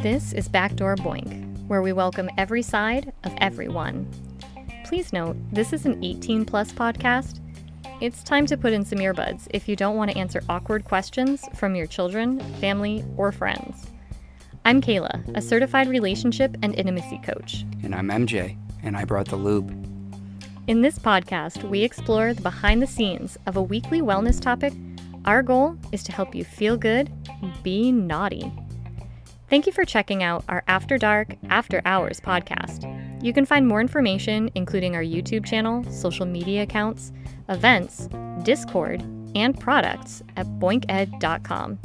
This is Backdoor Boink, where we welcome every side of everyone. Please note, this is an 18-plus podcast. It's time to put in some earbuds if you don't want to answer awkward questions from your children, family, or friends. I'm Kayla, a certified relationship and intimacy coach. And I'm MJ, and I brought the lube. In this podcast, we explore the behind the scenes of a weekly wellness topic. Our goal is to help you feel good, be naughty. Thank you for checking out our After Dark, After Hours podcast. You can find more information, including our YouTube channel, social media accounts, events, Discord, and products at boinked.com.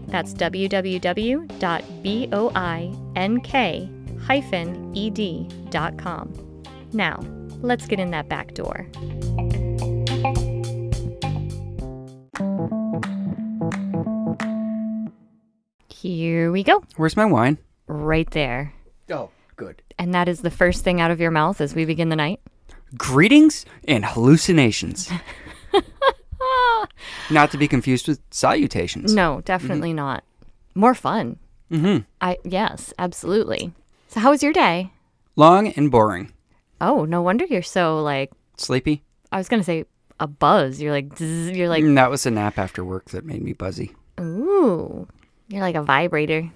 That's www.boink-ed.com. Now, let's get in that back door. Here we go. Where's my wine? Right there. Oh, good. And that is the first thing out of your mouth as we begin the night? Greetings and hallucinations. Not to be confused with salutations. No, definitely not. More fun. Yes, absolutely. So how was your day? Long and boring. Oh, no wonder you're so, Sleepy? I was going to say a buzz. You're like, zzz, you're like... That was a nap after work that made me buzzy. Ooh, you're like a vibrator.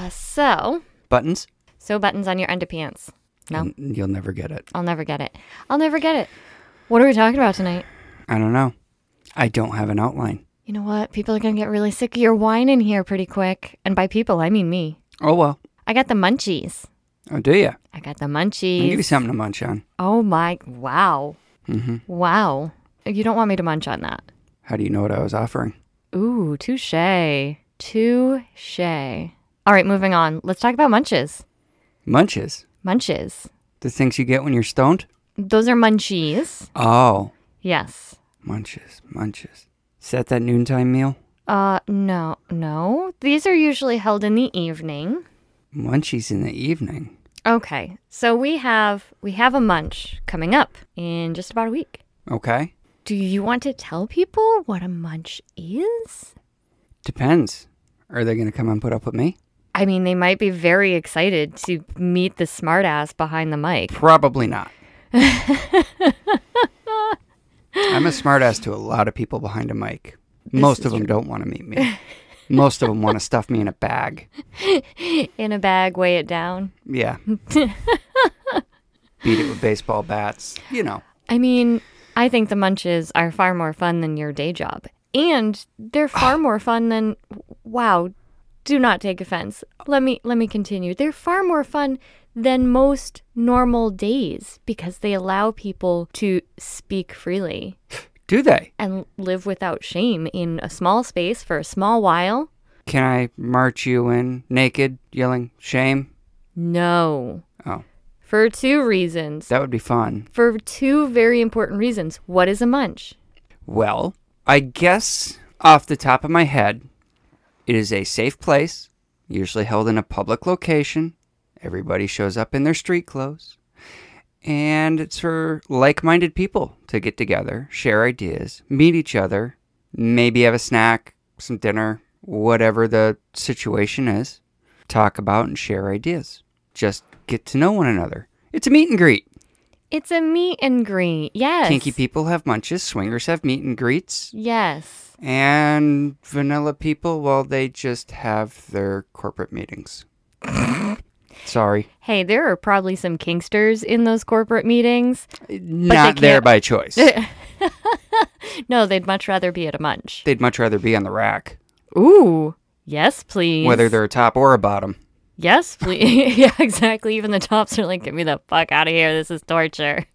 So... Buttons? So buttons on your underpants. No? You'll never get it. I'll never get it. I'll never get it. What are we talking about tonight? I don't know. I don't have an outline. You know what? People are going to get really sick of your wine in here pretty quick. And by people, I mean me. Oh, well. I got the Munchies. Oh, do you? I got the Munchies. I'll give you something to munch on. Oh, my. Wow. Mm-hmm. Wow. You don't want me to munch on that. How do you know what I was offering? Ooh, touche. Touche. All right, moving on. Let's talk about Munches. Munches? Munches. The things you get when you're stoned? Those are Munchies. Oh. Yes. Munches. Is that noontime meal? No. These are usually held in the evening. Munchies in the evening? Okay, so we have a munch coming up in just about a week. Okay. Do you want to tell people what a munch is? Depends. Are they going to come and put up with me? I mean, they might be very excited to meet the smartass behind the mic. Probably not. I'm a smartass to a lot of people behind a mic. Most of them don't want to meet me. Most of them want to stuff me in a bag. In a bag, weigh it down. Yeah. Beat it with baseball bats. You know. I mean, I think the Munches are far more fun than your day job. And they're far more fun than... Wow. Do not take offense. Let me continue. They're far more fun than most normal days because they allow people to speak freely. Do they? And live without shame in a small space for a small while. Can I march you in naked, yelling, shame? No. Oh. For two reasons. That would be fun. For two very important reasons. What is a munch? Well, I guess off the top of my head, it is a safe place, usually held in a public location. Everybody shows up in their street clothes. And it's for like-minded people to get together, share ideas, meet each other, maybe have a snack, some dinner, whatever the situation is. Talk about and share ideas. Just get to know one another. It's a meet and greet. It's a meet and greet, yes. Kinky people have munches. Swingers have meet and greets. Yes. And vanilla people, well, they just have their corporate meetings. Sorry. Hey, there are probably some kinksters in those corporate meetings. Not there by choice. No, they'd much rather be at a munch. They'd much rather be on the rack. Ooh, yes, please. Whether they're a top or a bottom. Yes, please. Yeah, exactly. Even the tops are like, get me the fuck out of here. This is torture.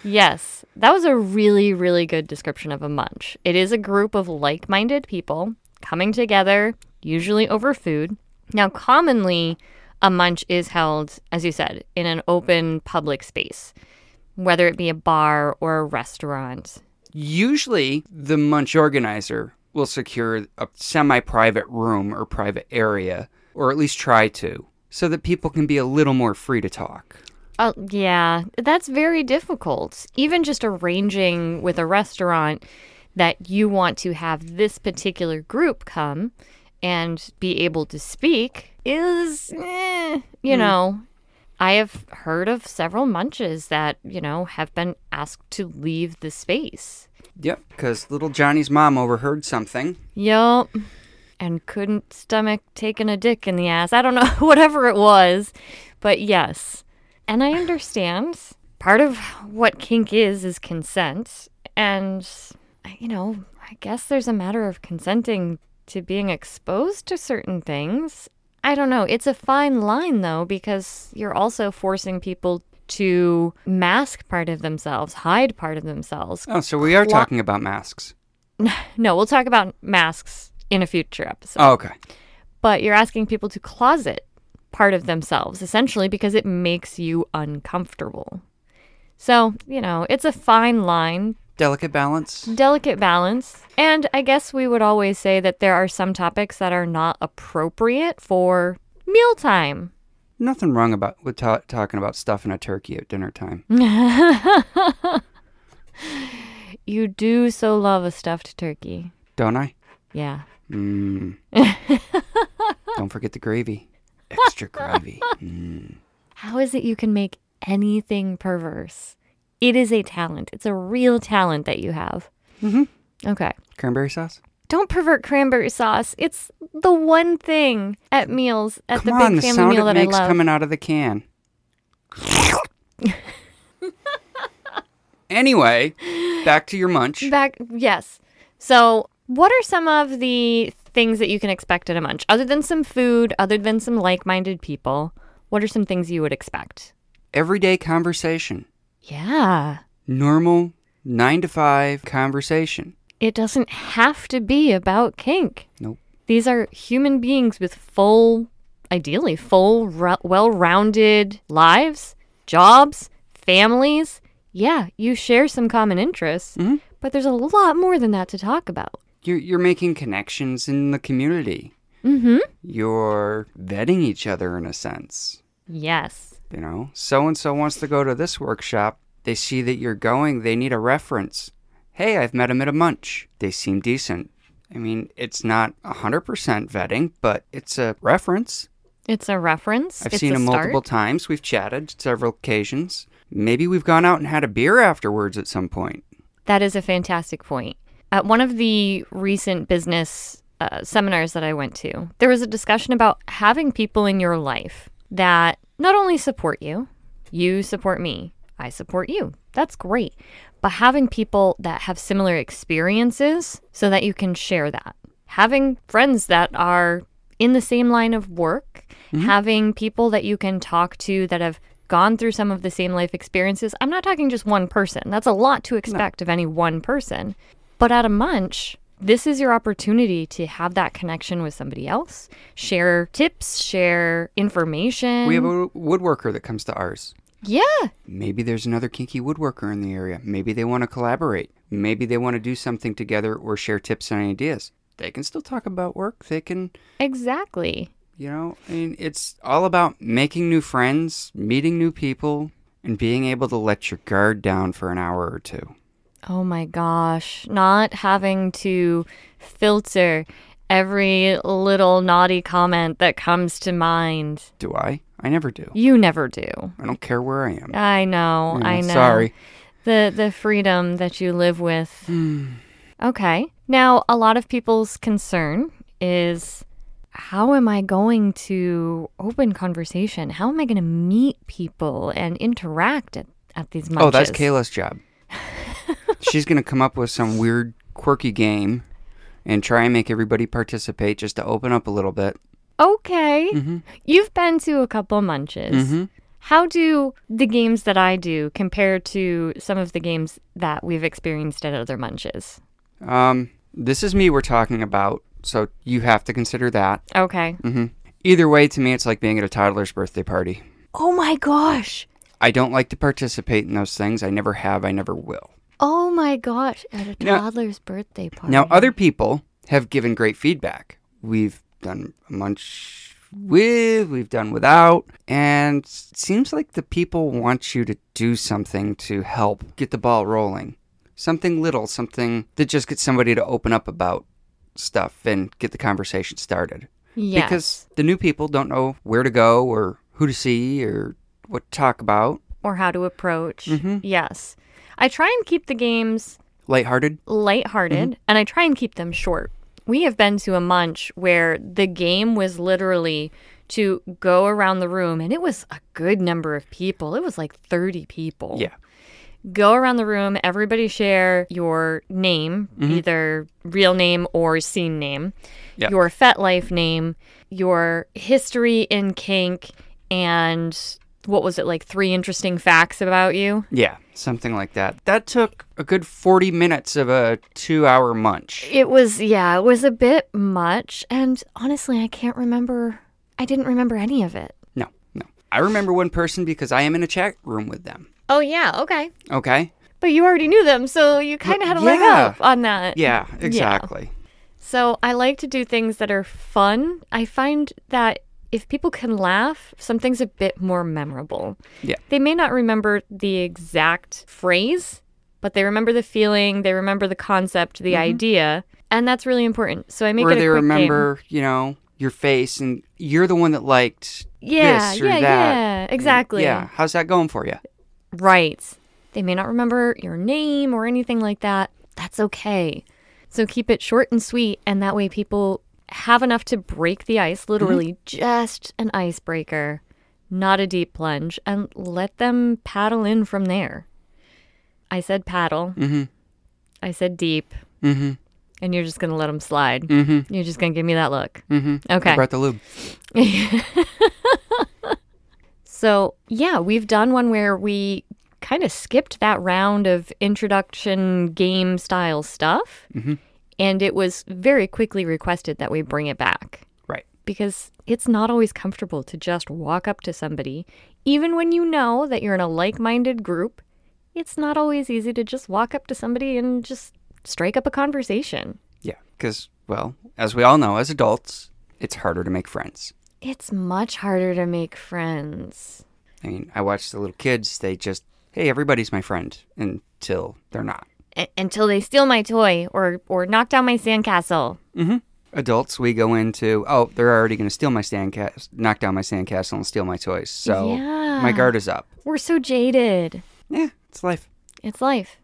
Yes, that was a really, really good description of a munch. It is a group of like-minded people coming together, usually over food. Now, commonly, a munch is held, as you said, in an open public space, whether it be a bar or a restaurant. Usually, the munch organizer will secure a semi-private room or private area, or at least try to, so that people can be a little more free to talk. Oh, yeah, that's very difficult. Even just arranging with a restaurant, that you want to have this particular group come and be able to speak is, you know, I have heard of several munches that, you know, have been asked to leave the space. Yep, because little Johnny's mom overheard something. Yup. And couldn't stomach taking a dick in the ass. I don't know, whatever it was. But yes. And I understand. Part of what kink is consent. And, you know, I guess there's a matter of consenting to being exposed to certain things. I don't know. It's a fine line, though, because you're also forcing people to mask part of themselves, hide part of themselves. Oh, so we are talking about masks. No, we'll talk about masks in a future episode. Oh, okay. But you're asking people to closet part of themselves, essentially, because it makes you uncomfortable. So, you know, it's a fine line. Delicate balance. Delicate balance. And I guess we would always say that there are some topics that are not appropriate for mealtime. Nothing wrong with talking about stuffing a turkey at dinner time. You do so love a stuffed turkey. Don't I? Yeah. Don't forget the gravy. Extra gravy. How is it you can make anything perverse? It is a talent. It's a real talent that you have. Mm-hmm. Okay. Cranberry sauce? Don't pervert cranberry sauce. It's the one thing at meals, at the big family meal that I love. Come on, the sound it makes coming out of the can. Anyway, back to your munch. Yes. So, what are some of the things that you can expect at a munch? Other than some food, other than some like-minded people, what are some things you would expect? Everyday conversation. Yeah. Normal 9 to 5 conversation. It doesn't have to be about kink. Nope. These are human beings with ideally full, well-rounded lives, jobs, families. Yeah, you share some common interests, but there's a lot more than that to talk about. You're making connections in the community. Mm-hmm. You're vetting each other in a sense. Yes. You know, so-and-so wants to go to this workshop. They see that you're going. They need a reference. Hey, I've met him at a munch. They seem decent. I mean, it's not 100% vetting, but it's a reference. It's a reference. I've seen him multiple times. We've chatted several occasions. Maybe we've gone out and had a beer afterwards at some point. That is a fantastic point. At one of the recent business seminars that I went to, there was a discussion about having people in your life that not only support you, you support me, I support you. That's great. But having people that have similar experiences so that you can share that. Having friends that are in the same line of work, having people that you can talk to that have gone through some of the same life experiences. I'm not talking just one person. That's a lot to expect of any one person. But at a munch, this is your opportunity to have that connection with somebody else, share tips, share information. We have a woodworker that comes to ours. Yeah. Maybe there's another kinky woodworker in the area. Maybe they want to collaborate. Maybe they want to do something together or share tips and ideas. They can still talk about work. They can... Exactly. You know, I mean, it's all about making new friends, meeting new people, and being able to let your guard down for an hour or two. Oh my gosh. Not having to filter every little naughty comment that comes to mind. Do I? I never do. You never do. I don't care where I am. I know. Yeah, I know. Sorry. The freedom that you live with. Okay. Now, a lot of people's concern is, how am I going to open conversation? How am I going to meet people and interact at these munches? Oh, that's Kayla's job. She's going to come up with some weird, quirky game and try and make everybody participate just to open up a little bit. Okay. You've been to a couple munches. How do the games that I do compare to some of the games that we've experienced at other munches? This is me we're talking about, so you have to consider that. Okay. Either way, to me, it's like being at a toddler's birthday party. Oh my gosh. I don't like to participate in those things. I never have. I never will. Oh my gosh. At a toddler's birthday party. Now, other people have given great feedback. We've done a munch with, we've done without, and it seems like the people want you to do something to help get the ball rolling. Something little, something that just gets somebody to open up about stuff and get the conversation started. Yes. Because the new people don't know where to go or who to see or what to talk about. Or how to approach. Mm-hmm. Yes. I try and keep the games Lighthearted. And I try and keep them short. We have been to a munch where the game was literally to go around the room, and it was a good number of people. It was like 30 people. Yeah. Go around the room, everybody share your name, either real name or scene name, your FetLife name, your history in kink, and what was it, like 3 interesting facts about you? Yeah, something like that. That took a good 40 minutes of a 2-hour munch. It was a bit much, and honestly, I didn't remember any of it. No. I remember one person because I am in a chat room with them. Oh, yeah, okay. Okay. But you already knew them, so you kind of had a leg up on that. Yeah, exactly. Yeah. So I like to do things that are fun. I find that if people can laugh, something's a bit more memorable. Yeah. They may not remember the exact phrase, but they remember the feeling, they remember the concept, the idea, and that's really important. So I make it a quick game. Or they remember, your face, and you're the one that liked this or that. Yeah, exactly. Yeah, how's that going for you? Right. They may not remember your name or anything like that. That's okay. So keep it short and sweet, and that way people have enough to break the ice, literally just an icebreaker, not a deep plunge, and let them paddle in from there. I said paddle. I said deep. And you're just going to let them slide. You're just going to give me that look. Okay. I brought the lube. So, yeah, we've done one where we kind of skipped that round of introduction game style stuff. And it was very quickly requested that we bring it back. Right. Because it's not always comfortable to just walk up to somebody. Even when you know that you're in a like-minded group, it's not always easy to just walk up to somebody and just strike up a conversation. Yeah, because, well, as we all know, as adults, it's harder to make friends. It's much harder to make friends. I mean, I watch the little kids, they just, hey, everybody's my friend, until they're not. Until they steal my toy or knock down my sandcastle. Adults, we go into, they're already going to steal my knock down my sandcastle and steal my toys. So my guard is up. We're so jaded. Yeah, it's life. It's life.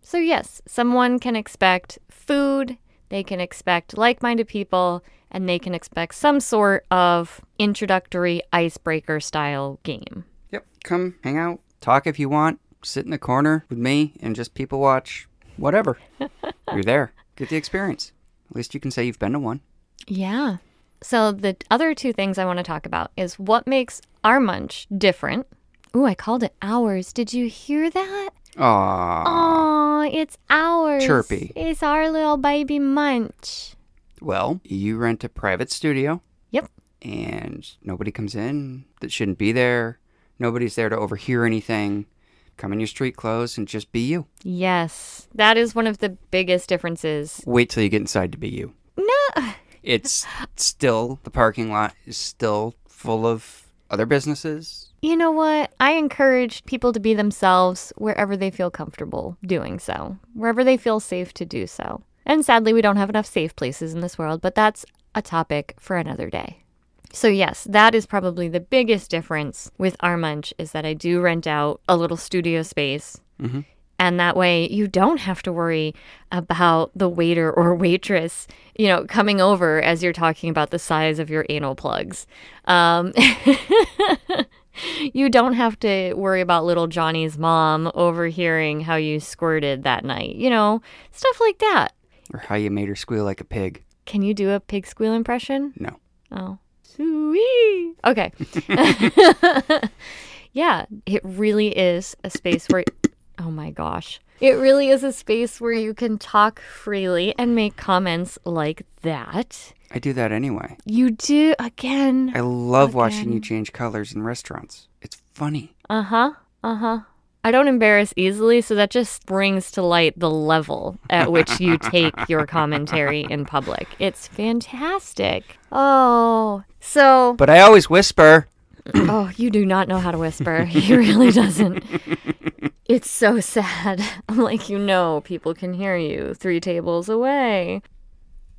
So yes, someone can expect food, they can expect like-minded people, and they can expect some sort of introductory icebreaker style game. Yep, come hang out, talk if you want, sit in the corner with me and just people watch, whatever. You're there. Get the experience. At least you can say you've been to one. Yeah. So the other 2 things I want to talk about is what makes our munch different. Ooh, I called it ours. Did you hear that? Aww, it's ours. Chirpy. It's our little baby munch. Well, you rent a private studio. Yep. And nobody comes in that shouldn't be there. Nobody's there to overhear anything. Come in your street clothes and just be you. Yes. That is one of the biggest differences. Wait till you get inside to be you. No. It's still, the parking lot is still full of other businesses. You know what? I encourage people to be themselves wherever they feel comfortable doing so, wherever they feel safe to do so. And sadly, we don't have enough safe places in this world, but that's a topic for another day. So yes, that is probably the biggest difference with our munch is that I do rent out a little studio space. And that way you don't have to worry about the waiter or waitress, coming over as you're talking about the size of your anal plugs. You don't have to worry about little Johnny's mom overhearing how you squirted that night, stuff like that. Or how you made her squeal like a pig. Can you do a pig squeal impression? No. Oh. Sweet. Okay. Yeah, it really is a space where, oh my gosh. It really is a space where you can talk freely and make comments like that. I do that anyway. You do? Again. I love watching you change colors in restaurants. It's funny. I don't embarrass easily, so that just brings to light the level at which you take your commentary in public. It's fantastic. Oh, so... But I always whisper. Oh, you do not know how to whisper. He really doesn't. It's so sad. I'm like, people can hear you 3 tables away.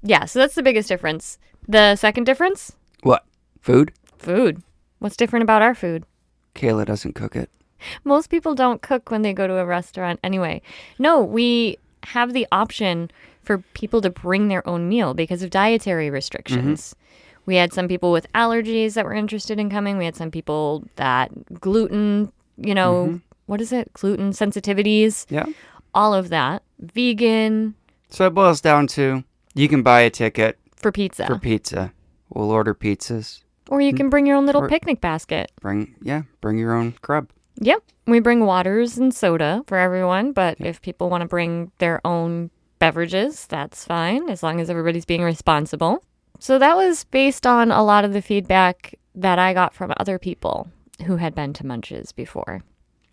Yeah, so that's the biggest difference. The second difference? What? Food? Food. What's different about our food? Kayla doesn't cook it. Most people don't cook when they go to a restaurant anyway. No, we have the option for people to bring their own meal because of dietary restrictions. We had some people with allergies that were interested in coming. We had some people that gluten, what is it? Gluten sensitivities. Yeah. All of that. Vegan. So it boils down to you can buy a ticket For pizza. We'll order pizzas. Or you can bring your own little picnic basket. Bring your own grub. Yep. We bring waters and soda for everyone, but if people want to bring their own beverages, that's fine, as long as everybody's being responsible. So that was based on a lot of the feedback that I got from other people who had been to Munches before.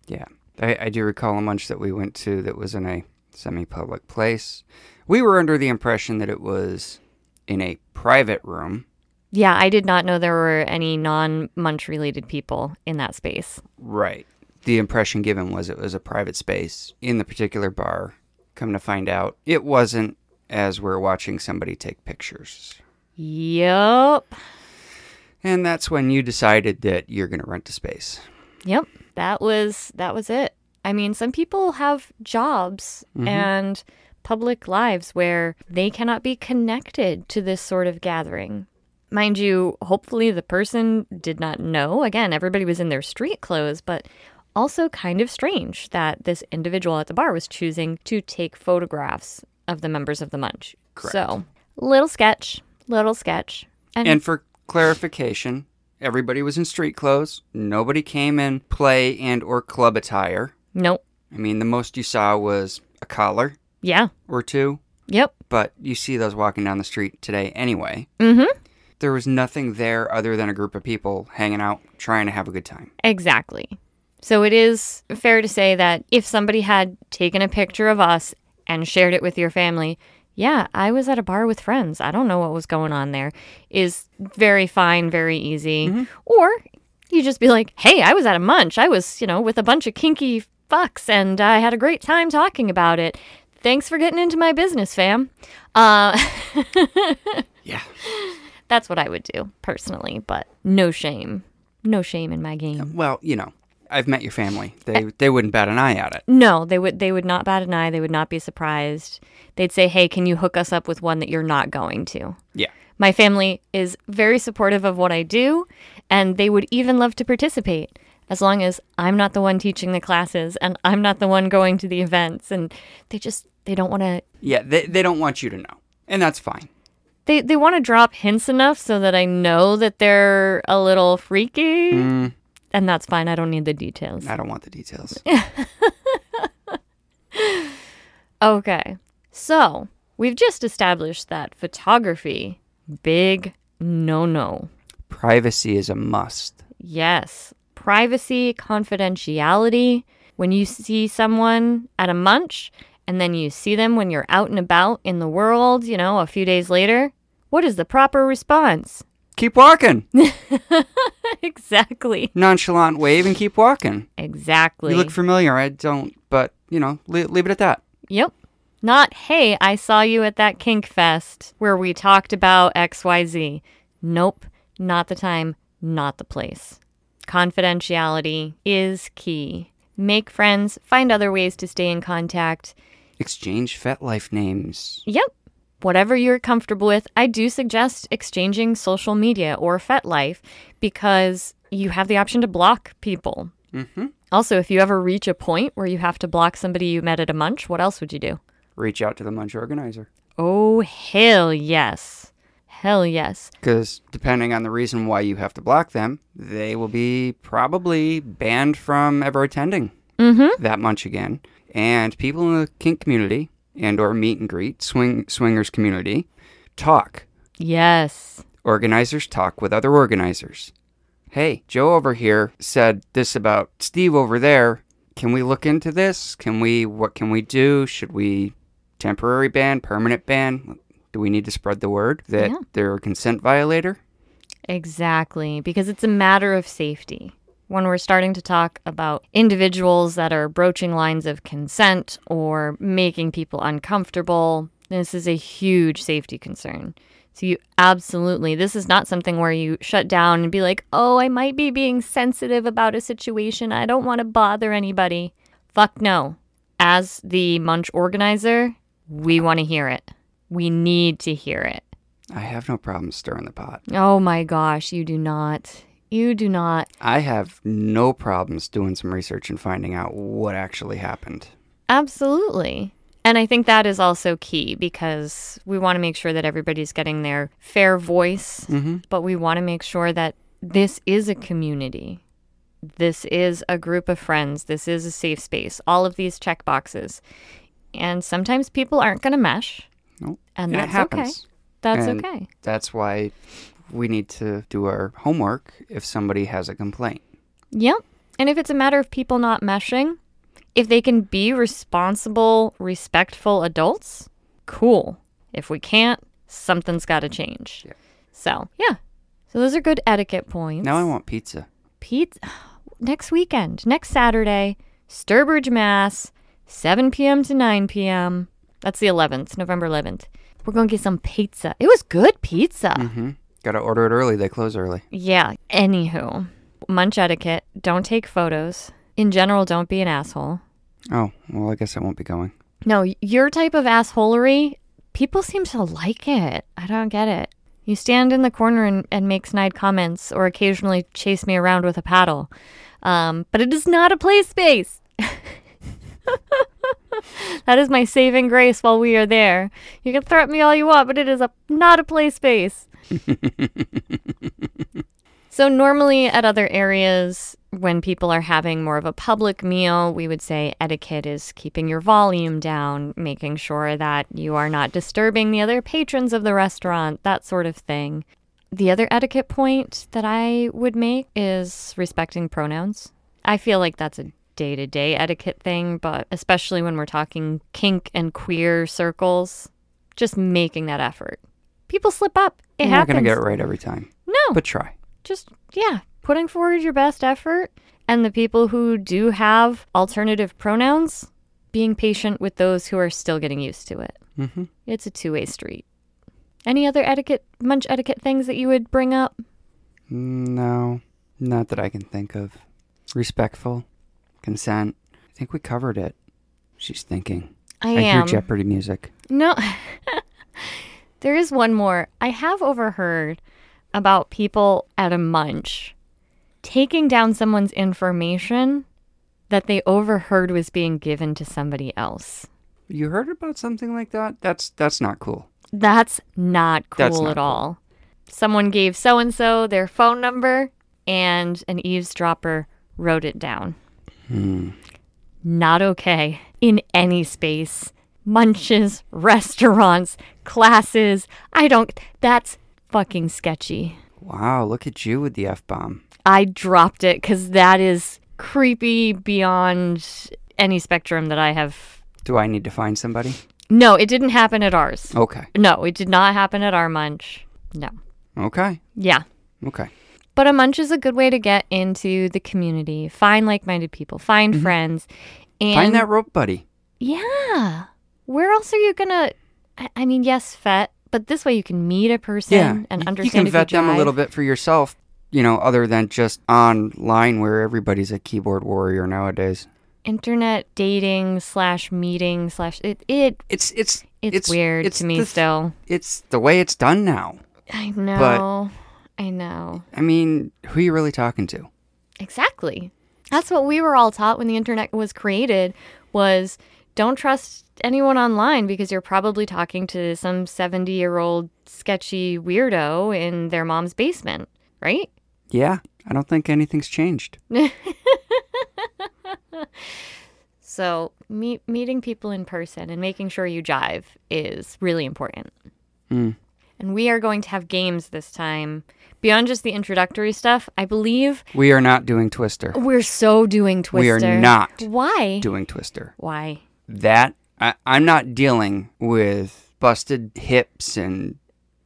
Yeah. I do recall a Munch that we went to that was in a semi-public place. We were under the impression that it was in a private room. Yeah, I did not know there were any non-Munch related people in that space. Right. The impression given was it was a private space in the particular bar. Come to find out, it wasn't, as we're watching somebody take pictures. Yep. And that's when you decided that you're going to rent a space. Yep. That was it. I mean, some people have jobs and public lives where they cannot be connected to this sort of gathering. Mind you, hopefully the person did not know. Again, everybody was in their street clothes, but also kind of strange that this individual at the bar was choosing to take photographs of the members of the Munch. Correct. So, little sketch. And for clarification, everybody was in street clothes. Nobody came in play and or club attire. Nope. I mean, the most you saw was a collar. Yeah. Or two. Yep. But you see those walking down the street today anyway. Mm-hmm. There was nothing there other than a group of people hanging out, trying to have a good time. Exactly. So it is fair to say that if somebody had taken a picture of us and shared it with your family, yeah, I was at a bar with friends, I don't know what was going on there, is very fine, very easy. Or you just be like, hey, I was at a Munch. I was, with a bunch of kinky fucks and I had a great time talking about it. Thanks for getting into my business, fam. Yeah. That's what I would do personally, but no shame. No shame in my game. Well, I've met your family. They wouldn't bat an eye at it. No, they would not bat an eye. They would not be surprised. They'd say, hey, can you hook us up with one that you're not going to? Yeah. My family is very supportive of what I do, and they would even love to participate as long as I'm not the one teaching the classes and I'm not the one going to the events. And they don't want to... Yeah, they don't want you to know. And that's fine. They want to drop hints enough so that I know that they're a little freaky. And that's fine. I don't need the details. I don't want the details. Okay. So, we've just established that photography, big no-no. Privacy is a must. Yes. Privacy, confidentiality. When you see someone at a Munch and then you see them when you're out and about in the world, a few days later, what is the proper response? Keep walking. Exactly. Nonchalant wave and keep walking. Exactly. You look familiar. I don't, but, leave it at that. Yep. Not, hey, I saw you at that kink fest where we talked about XYZ. Nope. Not the time, not the place. Confidentiality is key. Make friends, find other ways to stay in contact. Exchange FetLife names. Yep. Whatever you're comfortable with, I do suggest exchanging social media or FetLife because you have the option to block people. Also, if you ever reach a point where you have to block somebody you met at a Munch, what else would you do? Reach out to the Munch organizer. Oh, hell yes. Hell yes. Because depending on the reason why you have to block them, they will be probably banned from ever attending that Munch again. And people in the kink community and or meet and greet, swingers community, talk. Yes. Organizers talk with other organizers. Hey, Joe over here said this about Steve over there. Can we look into this? What can we do? Should we temporary ban, permanent ban? Do we need to spread the word that they're a consent violator? Exactly, because it's a matter of safety. when we're starting to talk about individuals that are broaching lines of consent or making people uncomfortable, this is a huge safety concern. So you absolutely, this is not something where you shut down and be like, oh, I might be being sensitive about a situation. I don't want to bother anybody. Fuck no. As the Munch organizer, we want to hear it. We need to hear it. I have no problem stirring the pot. Oh my gosh, you do not. You do not. I have no problems doing some research and finding out what actually happened. Absolutely. And I think that is also key because we want to make sure that everybody's getting their fair voice, but we want to make sure that this is a community. This is a group of friends. This is a safe space. All of these check boxes. And sometimes people aren't going to mesh. Nope. And it that's happens. okay. That's And okay. That's why we need to do our homework if somebody has a complaint. Yep. And if it's a matter of people not meshing, if they can be responsible, respectful adults, cool. If we can't, something's got to change. Yeah. So, yeah. So those are good etiquette points. Now I want pizza. Pizza. Next weekend, next Saturday, Sturbridge, Mass, 7 p.m. to 9 p.m. That's the 11th, November 11th. We're going to get some pizza. It was good pizza. Got to order it early. They close early. Yeah. Anywho, munch etiquette. Don't take photos. In general, don't be an asshole. Oh, well, I guess I won't be going. No, your type of assholery, people seem to like it. I don't get it. You stand in the corner and make snide comments or occasionally chase me around with a paddle. But it is not a play space. That is my saving grace while we are there. You can threaten me all you want, but it is not a play space. So normally at other areas, when people are having more of a public meal, we would say etiquette is keeping your volume down, making sure that you are not disturbing the other patrons of the restaurant, that sort of thing. The other etiquette point that I would make is respecting pronouns. I feel like that's a day-to-day etiquette thing, but especially when we're talking kink and queer circles, just making that effort. People slip up. It You're happens. not going to get it right every time. No. But try. Just, yeah, putting forward your best effort. And the people who do have alternative pronouns, being patient with those who are still getting used to it. It's a two-way street. Any other munch etiquette things that you would bring up? No, not that I can think of. Respectful, consent. I think we covered it. She's thinking. I hear am. Jeopardy music. No. There is one more. I have overheard about people at a munch taking down someone's information that they overheard was being given to somebody else. You heard about something like that? That's not cool. That's not cool That's not at cool. all. Someone gave so-and-so their phone number and an eavesdropper wrote it down. Not okay in any space. Munches, restaurants, classes. That's fucking sketchy. Wow, look at you with the F-bomb. I dropped it because that is creepy beyond any spectrum that I have. Do I need to find somebody? No, it didn't happen at ours. Okay. No, it did not happen at our munch. No. Okay. Yeah. Okay. But a munch is a good way to get into the community, find like-minded people, find friends. And Find that rope buddy. yeah. Where else are you going to, I mean, yes, vet, but this way you can meet a person and understand you can if vet them a jive. little bit for yourself, other than just online where everybody's a keyboard warrior nowadays. Internet dating / meeting / it's weird to me still. It's the way it's done now. I know. I know. I mean, who are you really talking to? Exactly. That's what we were all taught when the internet was created was don't trust anyone online because you're probably talking to some 70-year-old sketchy weirdo in their mom's basement, right? Yeah, I don't think anything's changed. So meeting people in person and making sure you jive is really important. And we are going to have games this time. Beyond just the introductory stuff, I believe... We are not doing Twister. We're so doing Twister. We are not Why? doing Twister. Why? I'm not dealing with busted hips and...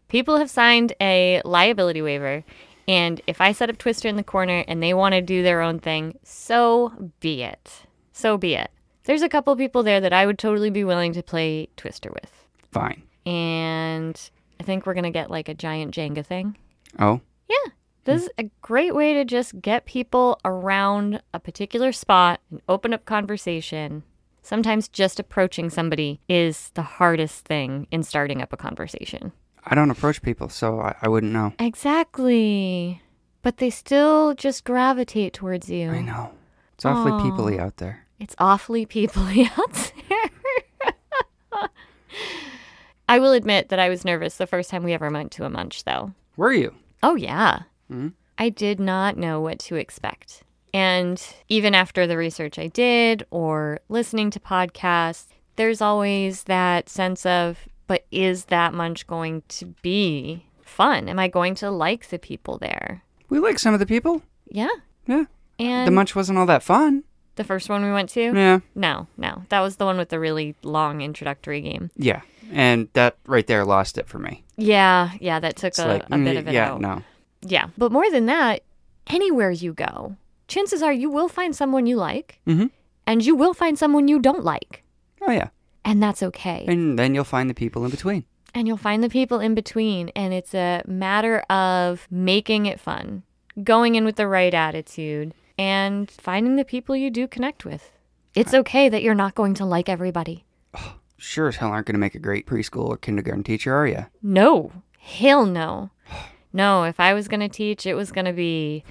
People have signed a liability waiver, And if I set up Twister in the corner and they want to do their own thing, so be it. So be it. There's a couple people there that I would totally be willing to play Twister with. Fine. And I think we're going to get like a giant Jenga thing. Oh? Yeah. This is a great way to just get people around a particular spot and open up conversation. Sometimes just approaching somebody is the hardest thing in starting up a conversation. I don't approach people, so I wouldn't know. Exactly. But they still just gravitate towards you. I know. It's awfully people-y out there. It's awfully people-y out there. I will admit that I was nervous the first time we ever went to a Munch, though. Were you? Oh, yeah. Mm-hmm. I did not know what to expect. And even after the research I did or listening to podcasts, there's always that sense of, but is that Munch going to be fun? Am I going to like the people there? We like some of the people. Yeah. Yeah. And the Munch wasn't all that fun. The first one we went to? Yeah. No. That was the one with the really long introductory game. Yeah. And that right there lost it for me. Yeah, that took a bit of it out. Yeah, no. Yeah. But more than that, anywhere you go, chances are you will find someone you like, and you will find someone you don't like. Oh, yeah. And that's okay. And then you'll find the people in between. And you'll find the people in between. And it's a matter of making it fun, going in with the right attitude, and finding the people you do connect with. It's okay that you're not going to like everybody. Oh, sure as hell aren't going to make a great preschool or kindergarten teacher, are you? No. Hell no. No, if I was going to teach, it was going to be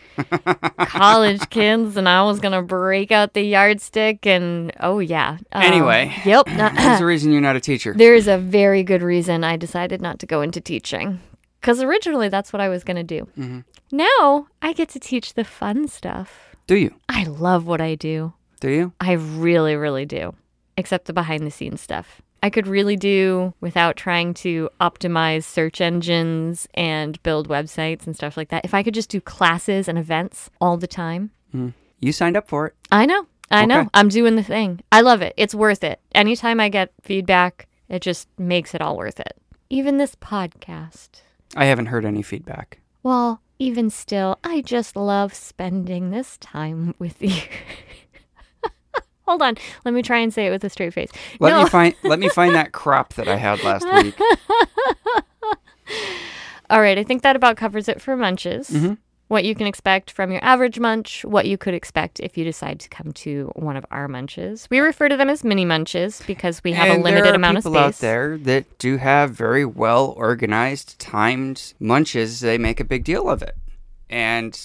college kids, and I was going to break out the yardstick, and oh, yeah. Anyway. Yep. There's a reason you're not a teacher. There is a very good reason I decided not to go into teaching, because originally that's what I was going to do. Mm-hmm. Now I get to teach the fun stuff. Do you? I love what I do. Do you? I really, really do, except the behind-the-scenes stuff. I could really do without trying to optimize search engines and build websites and stuff like that. If I could just do classes and events all the time. You signed up for it. I know. I'm doing the thing. I love it. It's worth it. Anytime I get feedback, it just makes it all worth it. Even this podcast. I haven't heard any feedback. Well, even still, I just love spending this time with you. Hold on. Let me try and say it with a straight face. Let me find that crop that I had last week. All right. I think that about covers it for Munches. Mm-hmm. What you can expect from your average Munch, what you could expect if you decide to come to one of our Munches. We refer to them as mini Munches because we have a limited amount of space. There are people out there that do have very well organized, timed Munches. They make a big deal of it. And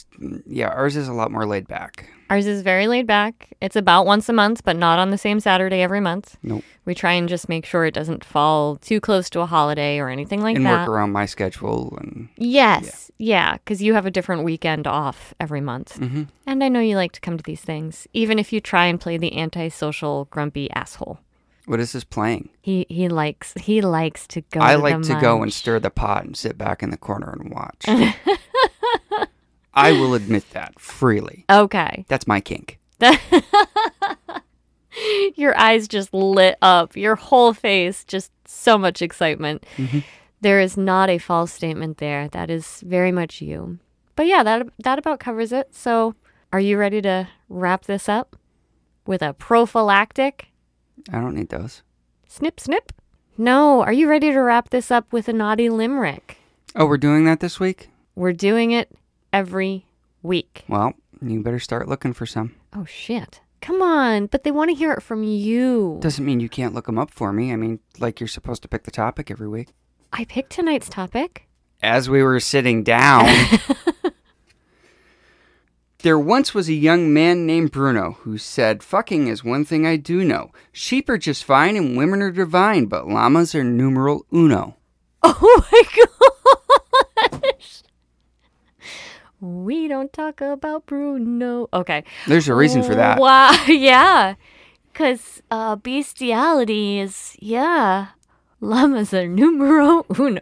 yeah, ours is a lot more laid back. Ours is very laid back. It's about once a month, but not on the same Saturday every month. Nope. We try and just make sure it doesn't fall too close to a holiday or anything like that. And work around my schedule. Yes. Yeah, because you have a different weekend off every month. Mm-hmm. And I know you like to come to these things, even if you try and play the antisocial, grumpy asshole. What is this playing? He likes to go I to like the to go Munch. and stir the pot and sit back in the corner and watch. I will admit that freely. Okay. That's my kink. Your eyes just lit up. Your whole face, just so much excitement. Mm-hmm. There is not a false statement there. That is very much you. But yeah, that about covers it. So are you ready to wrap this up with a prophylactic? I don't need those. Snip, snip? No. Are you ready to wrap this up with a naughty limerick? Oh, we're doing that this week? We're doing it every week. Well, you better start looking for some. Oh, shit. Come on. But they want to hear it from you. Doesn't mean you can't look them up for me. I mean, like you're supposed to pick the topic every week. I picked tonight's topic. As we were sitting down, there once was a young man named Bruno who said, "Fucking is one thing I do know. Sheep are just fine and women are divine, but llamas are numeral uno." Oh my gosh. We don't talk about Bruno. Okay. There's a reason for that. Wow. Yeah. Because bestiality is, llamas are numero uno.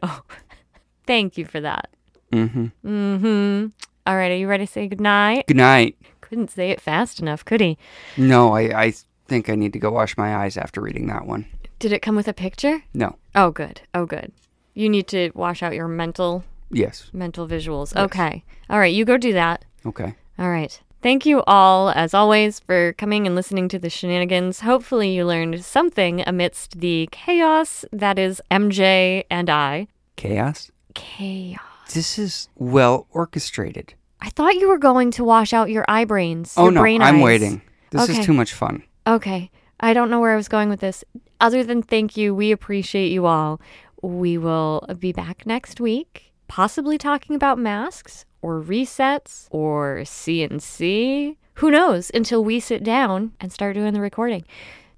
Thank you for that. Mm-hmm. Mm-hmm. All right. Are you ready to say goodnight? Good night. Couldn't say it fast enough, could he? No, I think I need to go wash my eyes after reading that one. Did it come with a picture? No. Oh, good. Oh, good. You need to wash out your mental Yes. Mental visuals. Yes. Okay. All right. You go do that. Okay. All right. Thank you all, as always, for coming and listening to the shenanigans. Hopefully you learned something amidst the chaos that is MJ and I. Chaos? Chaos. This is well orchestrated. I thought you were going to wash out your eye brains. Oh, your no. brain I'm eyes. waiting. This Okay. is too much fun. Okay. I don't know where I was going with this. Other than thank you, we appreciate you all. We will be back next week, possibly talking about masks or resets or CNC. Who knows until we sit down and start doing the recording.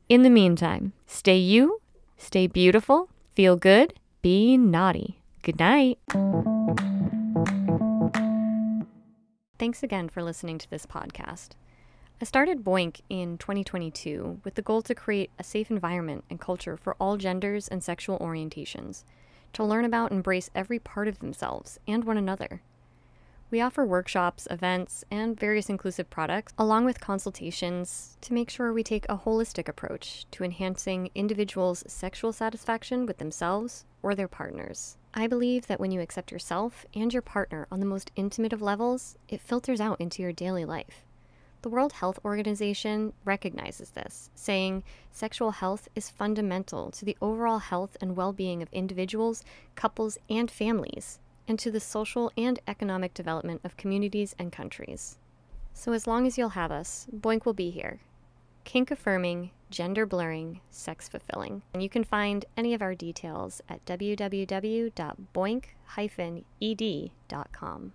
In the meantime, stay you, stay beautiful, feel good, be naughty. Good night. Thanks again for listening to this podcast. I started Boink in 2022 with the goal to create a safe environment and culture for all genders and sexual orientations, to learn about and embrace every part of themselves and one another. We offer workshops, events, and various inclusive products, along with consultations to make sure we take a holistic approach to enhancing individuals' sexual satisfaction with themselves or their partners. I believe that when you accept yourself and your partner on the most intimate of levels, it filters out into your daily life. The World Health Organization recognizes this, saying sexual health is fundamental to the overall health and well-being of individuals, couples, and families, and to the social and economic development of communities and countries. So as long as you'll have us, Boink will be here. Kink-affirming, gender-blurring, sex-fulfilling. And you can find any of our details at www.boink-ed.com.